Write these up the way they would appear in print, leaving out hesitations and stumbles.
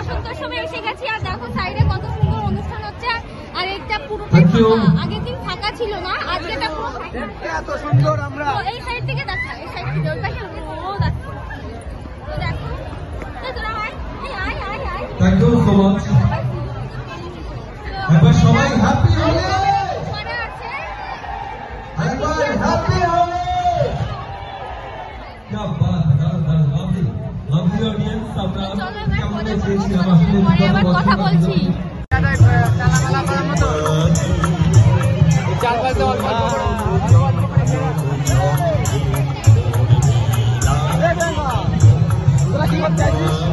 বসন্তের সময় এসে গেছি আর দেখো সাইডে কত সুন্দর অনুষ্ঠান হচ্ছে আর একটা পুরোটাই আগের দিন ফাঁকা ছিল না আজকে এটা পুরো এত সুন্দর আমরা এই সাইড থেকে দেখো এই সাইড থেকে ওই পাশে রোদ আছে তো দেখো তোরা আয় আয় আয় আয় থ্যাংক ইউ সো মাচ এবার সবাই হ্যাপি হোলি মানে আছে একবার হ্যাপি হোলি কি বাত লাভলি লাভলি অডিয়েন্স আপনারা কেমন দেখেছি আমার কথা বলছি চার পাঁচটা অল্প তোরা কি করতে চাইছিস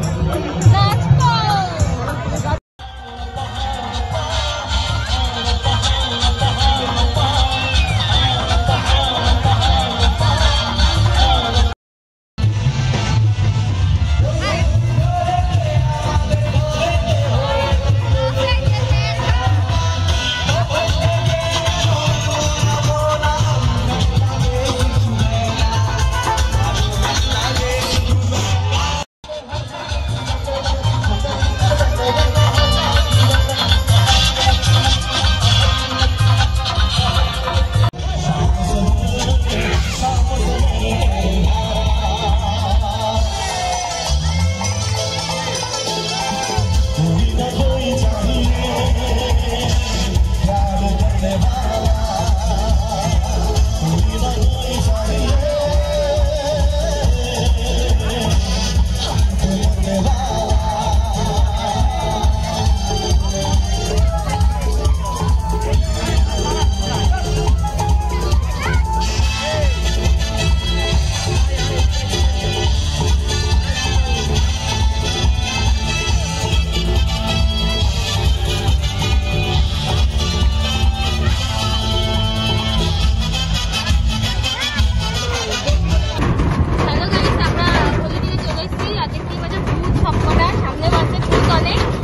সামনে বাজছে ফুল